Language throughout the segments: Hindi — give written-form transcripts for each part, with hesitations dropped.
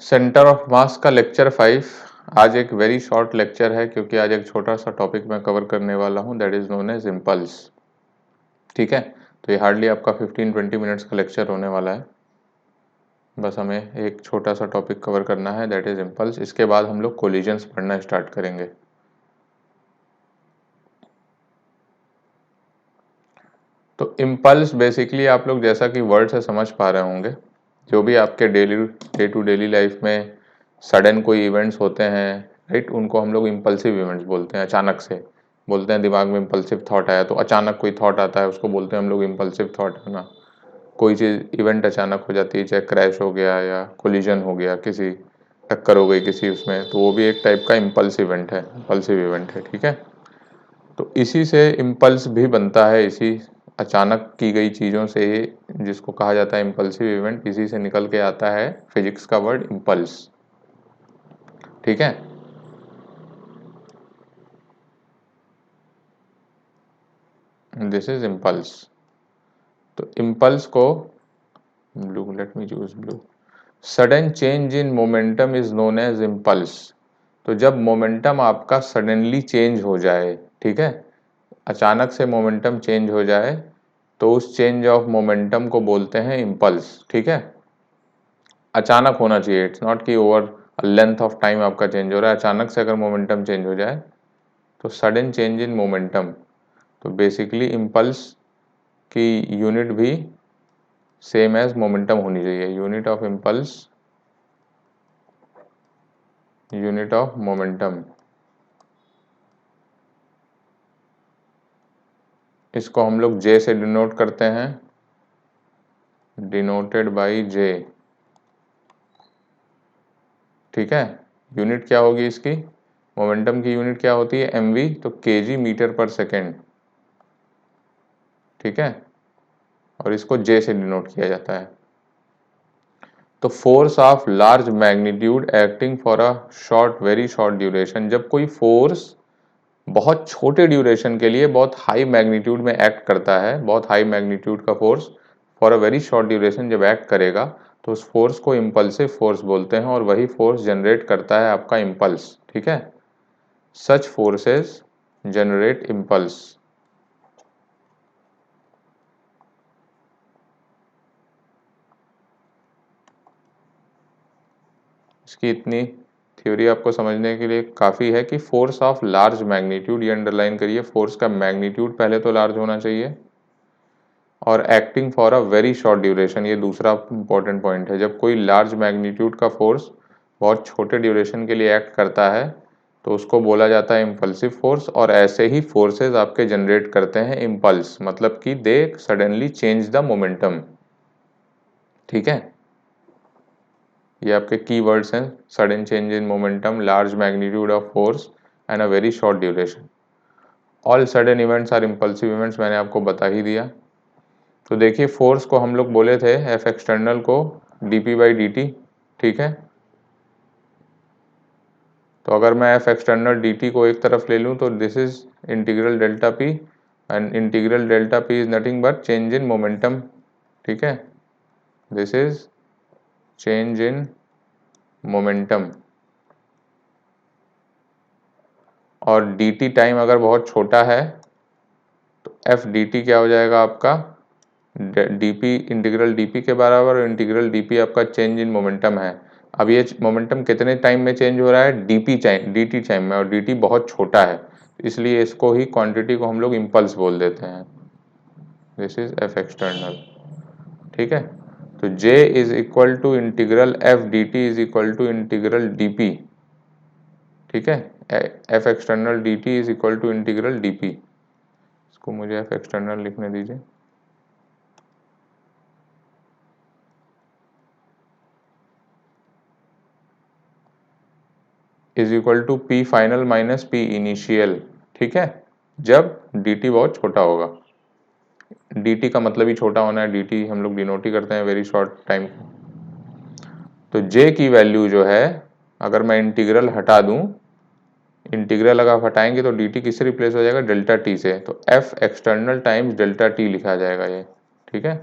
सेंटर ऑफ मास का लेक्चर 5। आज एक वेरी शॉर्ट लेक्चर है क्योंकि आज एक छोटा सा टॉपिक मैं कवर करने वाला हूं, that is known as impulse. ठीक है, तो ये हार्डली आपका 15-20 मिनट्स का लेक्चर होने वाला है। बस हमें एक छोटा सा टॉपिक कवर करना है, दैट इज इम्पल्स। इसके बाद हम लोग कोलिजन्स पढ़ना स्टार्ट करेंगे। तो इम्पल्स बेसिकली आप लोग जैसा कि वर्ड से समझ पा रहे होंगे, जो भी आपके डे टू डेली लाइफ में सडन कोई इवेंट्स होते हैं, राइट, उनको हम लोग इम्पल्सिव इवेंट्स बोलते हैं। अचानक से बोलते हैं, दिमाग में इम्पल्सिव थॉट आया, तो अचानक कोई थॉट आता है, उसको बोलते हैं हम लोग इम्पल्सिव थॉट, है ना। कोई चीज़ इवेंट अचानक हो जाती है, चाहे क्रैश हो गया या कोलिजन हो गया, किसी टक्कर हो गई किसी उसमें, तो वो भी एक टाइप का इम्पल्सिव इवेंट है। ठीक है, तो इसी से इम्पल्स भी बनता है, इसी अचानक की गई चीज़ों से, जिसको कहा जाता है इम्पल्सिव इवेंट, इसी से निकल के आता है फिजिक्स का वर्ड इम्पल्स। ठीक है, दिस इज इम्पल्स। तो इम्पल्स को blue, let me choose blue. Sudden change in momentum is known as impulse. तो जब मोमेंटम आपका सडनली चेंज हो जाए, ठीक है, अचानक से मोमेंटम चेंज हो जाए, तो उस चेंज ऑफ मोमेंटम को बोलते हैं इम्पल्स। ठीक है, अचानक होना चाहिए, इट्स नॉट कि ओवर लेंथ ऑफ टाइम आपका चेंज हो रहा है। अचानक से अगर मोमेंटम चेंज हो जाए तो सडन चेंज इन मोमेंटम। तो बेसिकली इम्पल्स की यूनिट भी सेम एज मोमेंटम होनी चाहिए। Unit of impulse, unit of momentum, इसको हम लोग जे से डिनोट करते हैं, डिनोटेड बाई जे। ठीक है, यूनिट क्या होगी इसकी, मोमेंटम की यूनिट क्या होती है, एमवी, तो केजी मीटर पर सेकेंड। ठीक है, और इसको जे से डिनोट किया जाता है। तो force of large magnitude acting for a short, very short duration. जब कोई फोर्स बहुत छोटे ड्यूरेशन के लिए बहुत हाई मैग्नीट्यूड में एक्ट करता है, बहुत हाई मैग्नीट्यूड का force for a very short duration जब एक्ट करेगा, तो उस फोर्स को इम्पल्सिव फोर्स बोलते हैं, और वही फोर्स जनरेट करता है आपका इम्पल्स। ठीक है, सच फोर्सेस जनरेट इम्पल्स। इसकी इतनी थ्योरी आपको समझने के लिए काफ़ी है कि फोर्स ऑफ लार्ज मैग्नीट्यूड, ये अंडरलाइन करिए, फोर्स का मैग्नीट्यूड पहले तो लार्ज होना चाहिए, और acting for a very short duration, ये दूसरा इंपॉर्टेंट पॉइंट है। जब कोई लार्ज मैग्नीट्यूड का फोर्स बहुत छोटे ड्यूरेशन के लिए एक्ट करता है, तो उसको बोला जाता है इम्पल्सिव फोर्स। और ऐसे ही फोर्सेस आपके जनरेट करते हैं इम्पल्स, मतलब कि they suddenly change the momentum. ठीक है, ये आपके की वर्ड्स हैं, sudden change in momentum, large magnitude of force and a very short duration. All sudden events are impulsive events, मैंने आपको बता ही दिया। तो देखिए, फोर्स को हम लोग बोले थे एफ एक्सटर्नल को dp बाई डी टी। ठीक है, तो अगर मैं एफ एक्सटर्नल dt को एक तरफ ले लूँ, तो this is integral delta p, and integral delta p is nothing but change in momentum. ठीक है, this is change in momentum. और dt टाइम अगर बहुत छोटा है, तो एफ dt क्या हो जाएगा आपका, dp, इंटीग्रल dp के बराबर, और इंटीग्रल dp आपका चेंज इन मोमेंटम है। अब ये मोमेंटम कितने टाइम में चेंज हो रहा है, dt टाइम में, और dt बहुत छोटा है, इसलिए इसको ही क्वांटिटी को हम लोग इम्पल्स बोल देते हैं। This is F external. ठीक है, तो j is equal to integral F D T is equal to integral dp। ठीक है, F external dt is equal to integral dp। इसको मुझे एफ एक्सटर्नल लिखने दीजिए। Is equal to P final minus P initial. ठीक है, जब dt बहुत छोटा होगा, dt का मतलब ही छोटा होना है, dt हम लोग डिनोट ही करते हैं वेरी शॉर्ट टाइम। तो j की वैल्यू जो है, अगर मैं इंटीग्रल हटा दूं, इंटीग्रल अगर हटाएंगे तो dt किससे रिप्लेस हो जाएगा, डेल्टा t से, तो f external times delta t लिखा जाएगा ये। ठीक है,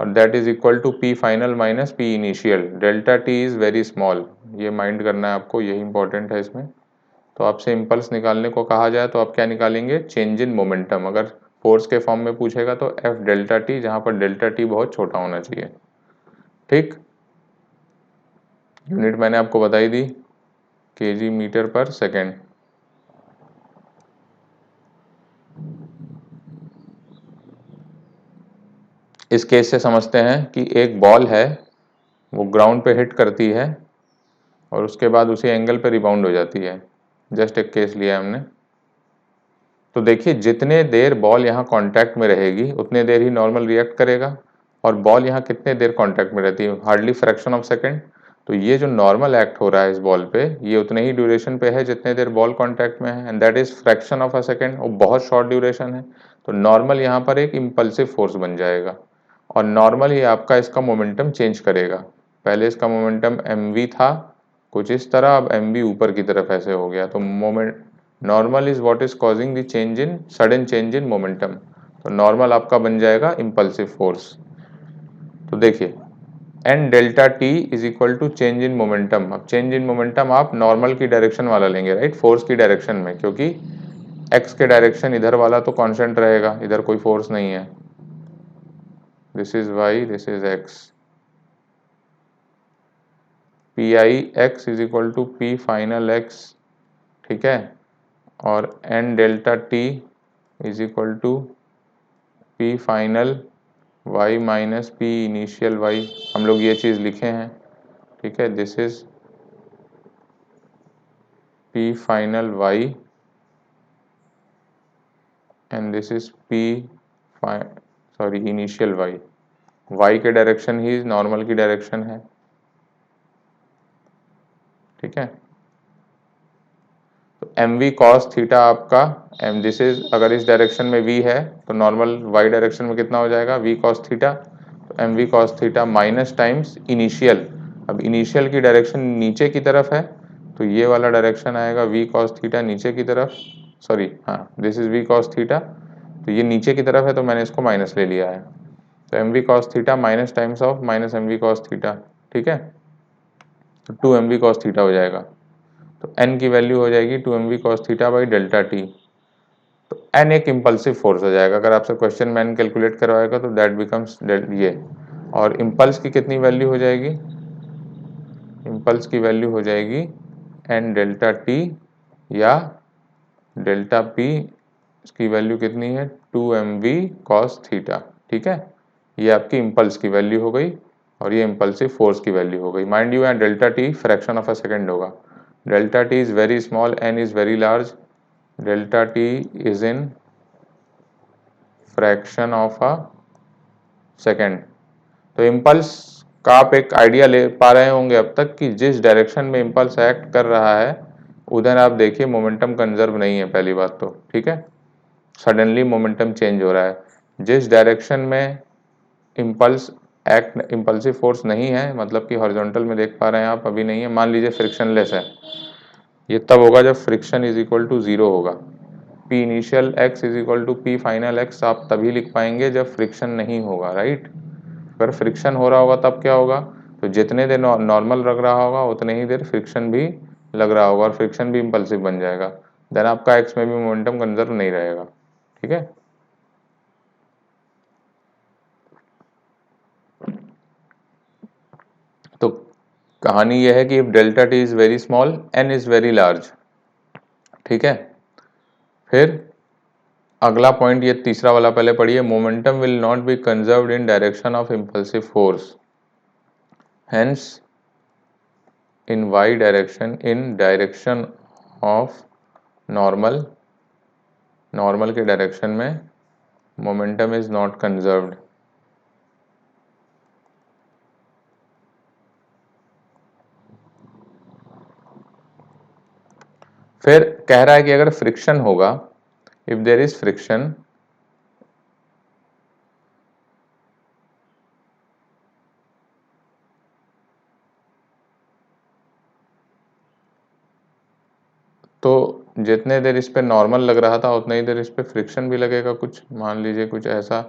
और that is equal to P final minus P initial. Delta T is very small, ये माइंड करना है आपको, यही इंपॉर्टेंट है इसमें। तो आपसे इम्पल्स निकालने को कहा जाए तो आप क्या निकालेंगे, चेंज इन मोमेंटम। अगर फोर्स के फॉर्म में पूछेगा तो एफ डेल्टा टी, जहां पर डेल्टा टी बहुत छोटा होना चाहिए। ठीक, यूनिट मैंने आपको बताई दी, केजी मीटर पर सेकेंड। इस केस से समझते हैं कि एक बॉल है, वो ग्राउंड पे हिट करती है और उसके बाद उसी एंगल पे रिबाउंड हो जाती है। जस्ट एक केस लिया है हमने। तो देखिए जितने देर बॉल यहाँ कांटेक्ट में रहेगी उतने देर ही नॉर्मल रिएक्ट करेगा, और बॉल यहाँ कितने देर कांटेक्ट में रहती है, हार्डली फ्रैक्शन ऑफ सेकंड। तो ये जो नॉर्मल एक्ट हो रहा है इस बॉल पे, ये उतने ही ड्यूरेशन पे है जितने देर बॉल कांटेक्ट में है, and that is fraction of a second, वो बहुत शॉर्ट ड्यूरेशन है। तो नॉर्मल यहाँ पर एक इम्पल्सिव फोर्स बन जाएगा, और नॉर्मल ही आपका इसका मोमेंटम चेंज करेगा। पहले इसका मोमेंटम mv था कुछ इस तरह, अब mv ऊपर की तरफ ऐसे हो गया। तो moment normal is what is causing the change in, sudden change in momentum. तो नॉर्मल आपका बन जाएगा इम्पल्सिव फोर्स। तो देखिए N delta T is equal to change in momentum. अब चेंज इन मोमेंटम आप नॉर्मल की डायरेक्शन वाला लेंगे, राइट, फोर्स की डायरेक्शन में, क्योंकि एक्स के डायरेक्शन इधर वाला तो कांस्टेंट रहेगा, इधर कोई फोर्स नहीं है। This is Y, this is X. P I X is equal to P final X, ठीक है, और N delta T is equal to P final Y minus P initial Y. हम लोग ये चीज़ लिखे हैं, ठीक है। This is P final Y and this is P sorry initial Y. Y के डायरेक्शन ही नॉर्मल की डायरेक्शन है, ठीक है। तो एम वी कॉस थीटा आपका, एम दिस इज, अगर इस डायरेक्शन में वी है तो नॉर्मल वाई डायरेक्शन में कितना हो जाएगा, वी कॉस थीटा। तो M V cos theta minus times initial. अब इनिशियल की डायरेक्शन नीचे की तरफ है, तो ये वाला डायरेक्शन आएगा वी कॉस थीटा नीचे की तरफ, सॉरी हाँ, this is V cos theta, तो ये नीचे की तरफ है तो मैंने इसको माइनस ले लिया है। तो M V cos theta minus times of minus M V cos theta, ठीक है। तो two M V cos theta हो जाएगा। तो n की वैल्यू हो जाएगी two M V cos theta by delta T. तो n एक इम्पल्सिव फोर्स हो जाएगा। अगर आपसे क्वेश्चन में n कैलकुलेट करवाएगा तो दैट बिकम्स ये, और इम्पल्स की कितनी वैल्यू हो जाएगी, इम्पल्स की वैल्यू हो जाएगी n डेल्टा टी या डेल्टा पी, इसकी वैल्यू कितनी है, two M V cos theta, ठीक है। ये आपकी इम्पल्स की वैल्यू हो गई, और ये इम्पल्सिव फोर्स की वैल्यू हो गई। माइंड यू, यहाँ delta T fraction of a second होगा। Delta T is very small, N is very large, delta T is in fraction of a second. तो इम्पल्स का आप एक आइडिया ले पा रहे होंगे अब तक कि जिस डायरेक्शन में इम्पल्स एक्ट कर रहा है उधर आप देखिए मोमेंटम कंजर्व नहीं है, पहली बात तो, ठीक है। सडनली मोमेंटम चेंज हो रहा है। जिस डायरेक्शन में इम्पल्स एक्ट, इम्पल्सिव फोर्स नहीं है, मतलब कि हॉरिजॉन्टल में देख पा रहे हैं आप, अभी नहीं है, मान लीजिए फ्रिक्शनलेस है, ये तब होगा जब friction is equal to zero होगा। P initial X is equal to P final X आप तभी लिख पाएंगे जब फ्रिक्शन नहीं होगा, राइट। अगर फ्रिक्शन हो रहा होगा तब क्या होगा, तो जितने देर नॉर्मल लग रहा होगा उतने ही देर फ्रिक्शन भी लग रहा होगा, और फ्रिक्शन भी इम्पल्सिव बन जाएगा। देन आपका एक्स में भी मोमेंटम कंजर्व नहीं रहेगा, ठीक है। तो कहानी यह है कि if delta T is very small N is very large, ठीक है। फिर अगला पॉइंट, ये तीसरा वाला पहले पढ़िए, momentum will not be conserved in direction of impulsive force, hence in Y direction, in direction of normal, normal के डायरेक्शन में मोमेंटम इज नॉट कंजर्व्ड। फिर कह रहा है कि अगर फ्रिक्शन होगा, इफ देर इज फ्रिक्शन, तो जितने देर इस पे नॉर्मल लग रहा था उतने ही देर इस पे फ्रिक्शन भी लगेगा, कुछ मान लीजिए कुछ ऐसा।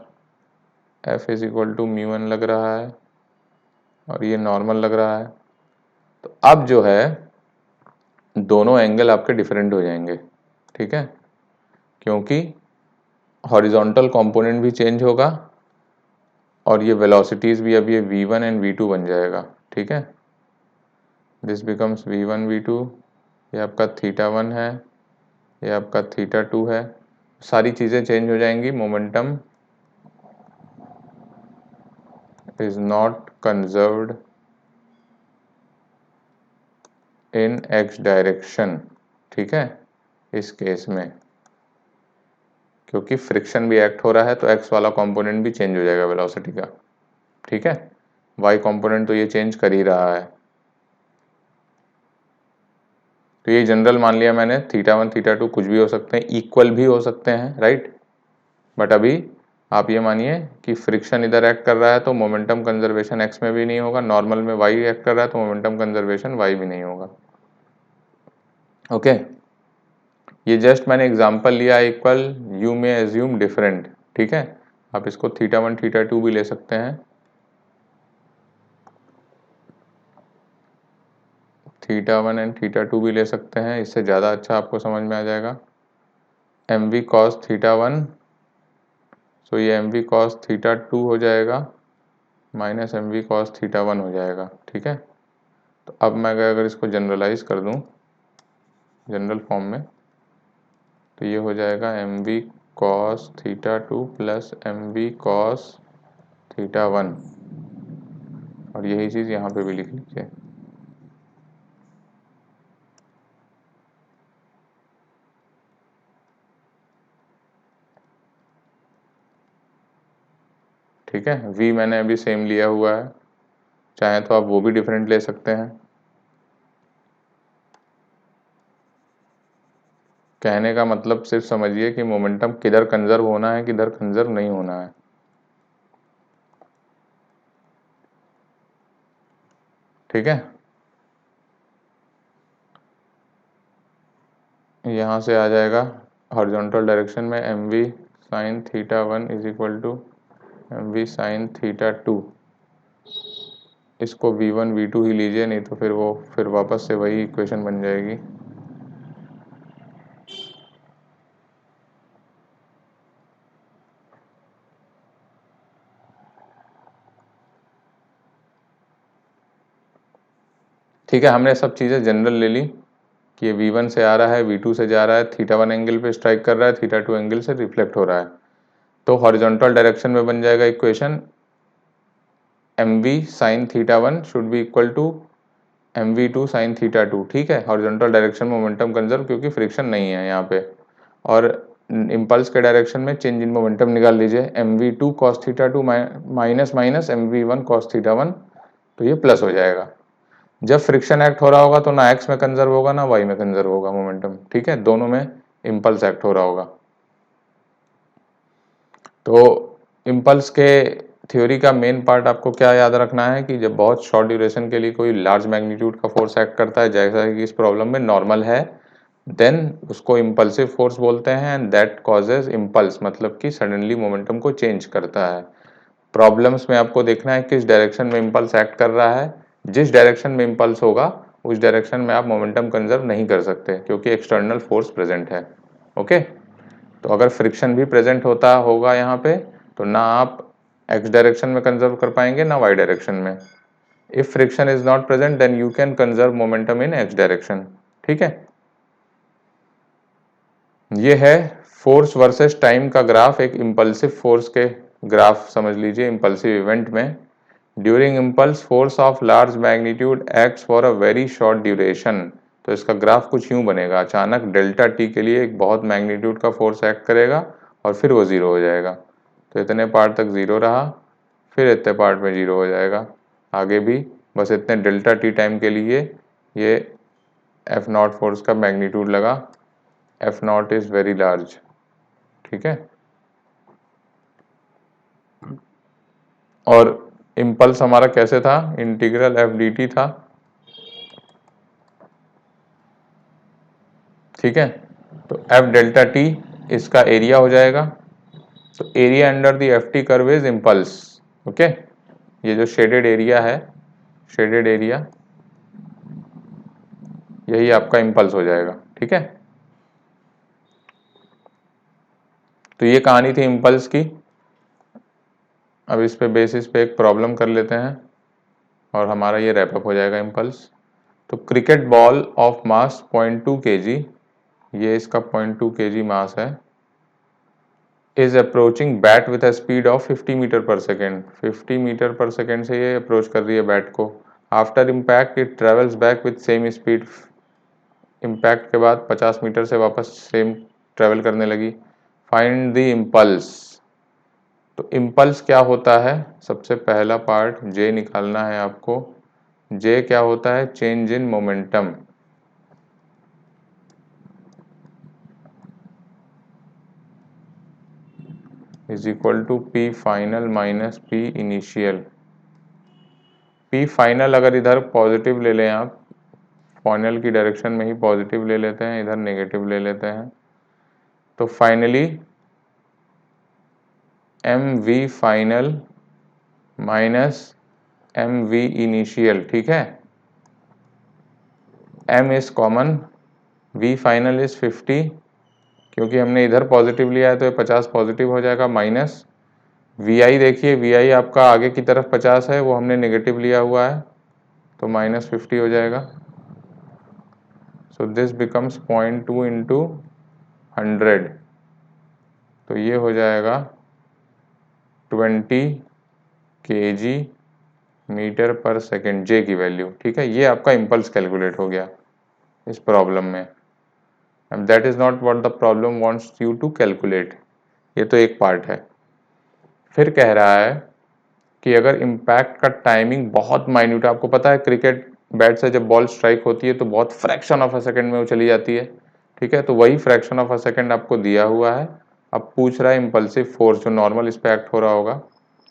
F is equal to mu one लग रहा है और ये नॉर्मल लग रहा है। तो अब जो है दोनों एंगल आपके डिफरेंट हो जाएंगे, ठीक है, क्योंकि हॉरिजॉन्टल कंपोनेंट भी चेंज होगा और ये वेलोसिटीज भी अब ये v1 एंड v2 बन जाएगा, ठीक है। दिस बिकम्स v1 v2, ये आपका θ1 है, ये आपका θ2 है, सारी चीज़ें चेंज हो जाएंगी। Momentum is not conserved in x direction, ठीक है, इस केस में क्योंकि फ्रिक्शन भी एक्ट हो रहा है तो x वाला कंपोनेंट भी चेंज हो जाएगा वेलोसिटी का, ठीक है। y कंपोनेंट तो ये चेंज कर ही रहा है। तो ये जनरल मान लिया मैंने, θ1 θ2 कुछ भी हो सकते हैं, इक्वल भी हो सकते हैं, राइट। बट अभी आप ये मानिए कि फ्रिक्शन इधर एक्ट कर रहा है तो मोमेंटम कंजर्वेशन x में भी नहीं होगा, नॉर्मल में y एक्ट कर रहा है तो मोमेंटम कंजर्वेशन y भी नहीं होगा, ओके। ये जस्ट मैंने एग्जांपल लिया इक्वल, यू में एज्यूम डिफरेंट, ठीक है। आप इसको θ1 θ2 भी ले सकते हैं, θ1 एंड θ2 भी ले सकते हैं, इससे ज़्यादा अच्छा आपको समझ में आ जाएगा। mv cos θ1, सो ये mv cos θ2 हो जाएगा माइनस mv cos θ1 हो जाएगा, ठीक है। तो अब मैं अगर इसको जनरलाइज कर दूं जनरल फॉर्म में तो ये हो जाएगा mv cos θ2 plus mv cos θ1, और यही चीज़ यहाँ पे भी लिख लीजिए, ठीक है। v मैंने अभी सेम लिया हुआ है, चाहे तो आप वो भी डिफरेंट ले सकते हैं। कहने का मतलब सिर्फ समझिए कि मोमेंटम किधर कंजर्व होना है किधर कंजर्व नहीं होना है, ठीक है। यहाँ से आ जाएगा हॉरिजॉन्टल डायरेक्शन में mv sin θ1 is equal to mv sin θ2, इसको v1 v2 ही लीजिए, नहीं तो फिर वापस से वही इक्वेशन बन जाएगी। ठीक है, हमने सब चीज़ें जनरल ले ली कि ये v1 से आ रहा है, v2 से जा रहा है, θ1 एंगल पे स्ट्राइक कर रहा है, θ2 एंगल से रिफ्लेक्ट हो रहा है। तो हॉरिजॉन्टल डायरेक्शन में बन जाएगा equation mv sin θ1 should be equal to mv2 sin θ2, ठीक है। हॉरिजॉन्टल डायरेक्शन में मोमेंटम कंजर्व क्योंकि फ्रिक्शन नहीं है यहाँ पे, और इम्पल्स के डायरेक्शन में चेंज इन मोमेंटम निकाल लीजिए, mv2 cos θ2 minus minus mv1 cos θ1, तो ये प्लस हो जाएगा। जब फ्रिक्शन एक्ट हो रहा होगा तो ना x में कंजर्व होगा ना y में कंजर्व होगा मोमेंटम, ठीक है, दोनों में इम्पल्स एक्ट हो रहा होगा। तो इम्पल्स के थ्योरी का मेन पार्ट आपको क्या याद रखना है कि जब बहुत शॉर्ट ड्यूरेशन के लिए कोई लार्ज मैग्नीट्यूड का फोर्स एक्ट करता है, जैसा कि इस प्रॉब्लम में नॉर्मल है, देन उसको इम्पल्सिव फोर्स बोलते हैं एंड दैट कॉजेज इम्पल्स, मतलब कि सडनली मोमेंटम को चेंज करता है। प्रॉब्लम्स में आपको देखना है किस डायरेक्शन में इम्पल्स एक्ट कर रहा है, जिस डायरेक्शन में इम्पल्स होगा उस डायरेक्शन में आप मोमेंटम कंजर्व नहीं कर सकते क्योंकि एक्सटर्नल फोर्स प्रेजेंट है, ओके। तो अगर फ्रिक्शन भी प्रेजेंट होता होगा यहाँ पे तो ना आप x डायरेक्शन में कंजर्व कर पाएंगे ना y डायरेक्शन में। If friction is not present then you can conserve momentum in x direction, ठीक है। ये है फोर्स वर्सेस टाइम का ग्राफ, एक इम्पल्सिव फोर्स के ग्राफ समझ लीजिए। इम्पल्सिव इवेंट में during impulse force of large magnitude acts for a very short duration, तो इसका ग्राफ कुछ यूं बनेगा, अचानक डेल्टा टी के लिए एक बहुत मैग्नीट्यूड का फोर्स एक्ट करेगा और फिर वो जीरो हो जाएगा। तो इतने पार्ट तक जीरो रहा, फिर इतने पार्ट में जीरो हो जाएगा, आगे भी बस इतने डेल्टा टी टाइम के लिए ये एफ नॉट फोर्स का मैग्नीट्यूड लगा, F not is very large, ठीक है। और इम्पल्स हमारा कैसे था, इंटीग्रल एफ डी टी था, ठीक है। तो एफ डेल्टा टी इसका एरिया हो जाएगा, तो area under the F T curve is impulse. Okay, ये जो शेडेड एरिया है, शेडेड एरिया, यही आपका इम्पल्स हो जाएगा। ठीक है, तो ये कहानी थी इम्पल्स की। अब इस पे बेसिस पे एक प्रॉब्लम कर लेते हैं और हमारा ये रैपअप हो जाएगा इम्पल्स। तो cricket ball of mass 0.2 kg, ये इसका 0.2 kg मास है, is approaching bat with a speed of 50 meter per second. 50 meter per second से ये अप्रोच कर रही है बैट को। After impact it travels back with same speed. Impact के बाद 50 मीटर से वापस सेम ट्रेवल करने लगी। Find the impulse. तो इम्पल्स क्या होता है, सबसे पहला पार्ट जे निकालना है आपको। जे क्या होता है, change in momentum. Is equal to P final minus P initial. P final अगर इधर पॉजिटिव ले लें आप, फाइनल की डायरेक्शन में ही पॉजिटिव ले लेते हैं, इधर नेगेटिव ले लेते हैं, तो finally M V final minus M V initial. ठीक है, M is common, V final is 50, क्योंकि हमने इधर पॉजिटिव लिया है तो ये 50 पॉजिटिव हो जाएगा, माइनस वी आई। देखिए वी आई आपका आगे की तरफ 50 है, वो हमने नेगेटिव लिया हुआ है, तो माइनस 50 हो जाएगा। सो दिस बिकम्स 0.2 इंटू 100, तो ये हो जाएगा 20 kg मीटर पर सेकेंड, जे की वैल्यू। ठीक है, ये आपका इम्पल्स कैलकुलेट हो गया इस प्रॉब्लम में। And that is not what the problem wants you to calculate. ये तो एक पार्ट है। फिर कह रहा है कि अगर इम्पैक्ट का टाइमिंग बहुत माइन्यूट है, आपको पता है क्रिकेट बैट से जब बॉल स्ट्राइक होती है तो बहुत फ्रैक्शन ऑफ अ सेकंड में वो चली जाती है। ठीक है, तो वही फ्रैक्शन ऑफ अ सेकंड आपको दिया हुआ है। अब पूछ रहा है इम्पल्सिव फोर्स जो नॉर्मल इस पे एक्ट हो रहा होगा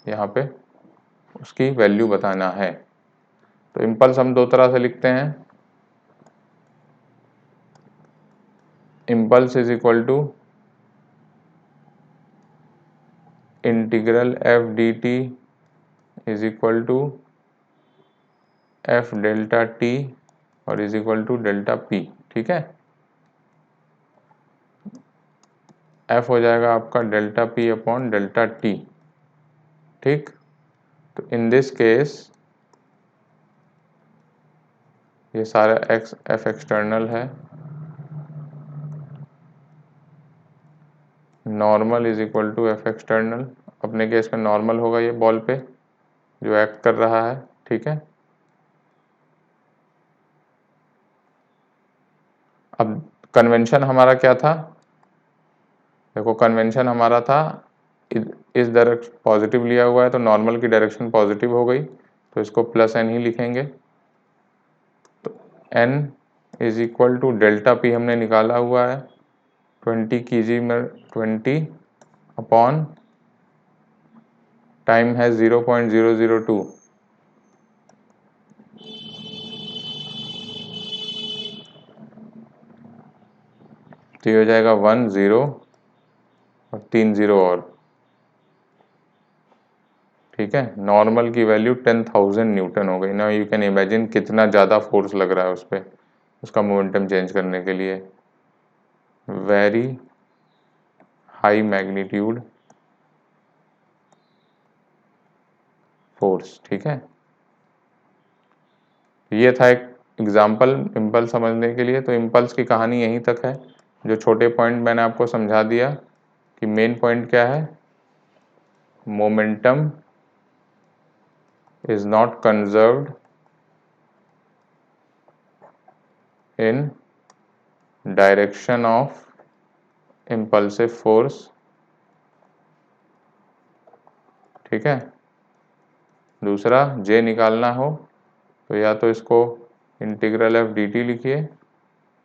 यहाँ पे, उसकी वैल्यू बताना है। तो इम्पल्स हम दो तरह से लिखते हैं। Impulse is equal to integral F D T is equal to F delta T और is equal to delta P. ठीक है, एफ हो जाएगा आपका delta P upon delta T. ठीक, तो इन दिस केस ये सारा एक्स एफ एक्सटर्नल है, normal is equal to F external. अपने केस में नॉर्मल होगा ये बॉल पे जो एक्ट कर रहा है। ठीक है, अब कन्वेंशन हमारा क्या था, देखो कन्वेंशन हमारा था इस डायरेक्शन पॉजिटिव लिया हुआ है तो नॉर्मल की डायरेक्शन पॉजिटिव हो गई, तो इसको प्लस एन ही लिखेंगे। तो N is equal to delta P हमने निकाला हुआ है 20 kg में 20 अपॉन टाइम है 0.002, तो ये हो जाएगा 1 0 और 3 0 और। ठीक है, नॉर्मल की वैल्यू 10,000 न्यूटन हो गई ना। यू कैन इमेजिन कितना ज़्यादा फोर्स लग रहा है उस पर, उसका मोमेंटम चेंज करने के लिए। Very high magnitude force. ठीक है, ये था एक एग्जाम्पल इम्पल्स समझने के लिए। तो इम्पल्स की कहानी यहीं तक है। जो छोटे पॉइंट मैंने आपको समझा दिया कि मेन पॉइंट क्या है, momentum is not conserved in direction of impulsive force। ठीक है, दूसरा जे निकालना हो तो या तो इसको इंटीग्रल एफ डी टी लिखिए,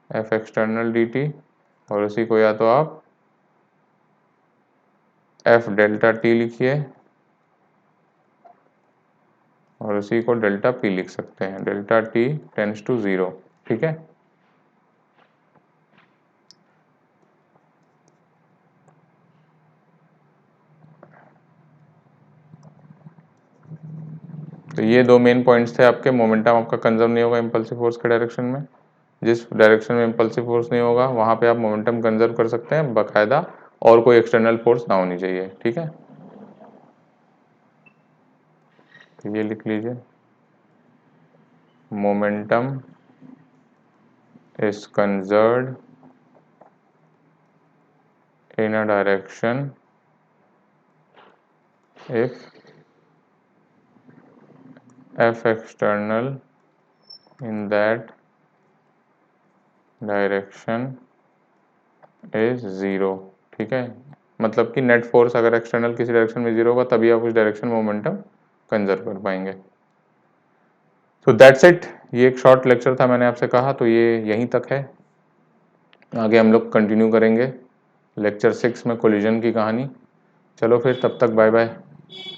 एफ एक्सटर्नल डी टी, और उसी को या तो आप एफ डेल्टा टी लिखिए और उसी को डेल्टा पी लिख सकते हैं, डेल्टा टी टेंड्स टू 0। ठीक है, तो ये दो मेन पॉइंट्स थे आपके। मोमेंटम आपका कंजर्व नहीं होगा इम्पल्सिव फोर्स के डायरेक्शन में, जिस डायरेक्शन में इम्पल्सिव फोर्स नहीं होगा वहाँ पे आप मोमेंटम कंजर्व कर सकते हैं बाकायदा, और कोई एक्सटर्नल फोर्स ना होनी चाहिए, ठीक है। तो ये लिख लीजिए, momentum is conserved in a direction if F external in that direction is 0, ठीक है। मतलब कि नेट फोर्स अगर एक्सटर्नल किसी डायरेक्शन में 0 होगा तभी आप उस डायरेक्शन में मोमेंटम कंजर्व कर पाएंगे। तो दैट्स इट, ये एक शॉर्ट लेक्चर था, मैंने आपसे कहा तो ये यहीं तक है। आगे हम लोग कंटिन्यू करेंगे लेक्चर 6 में कोलिजन की कहानी। चलो फिर, तब तक बाय बाय।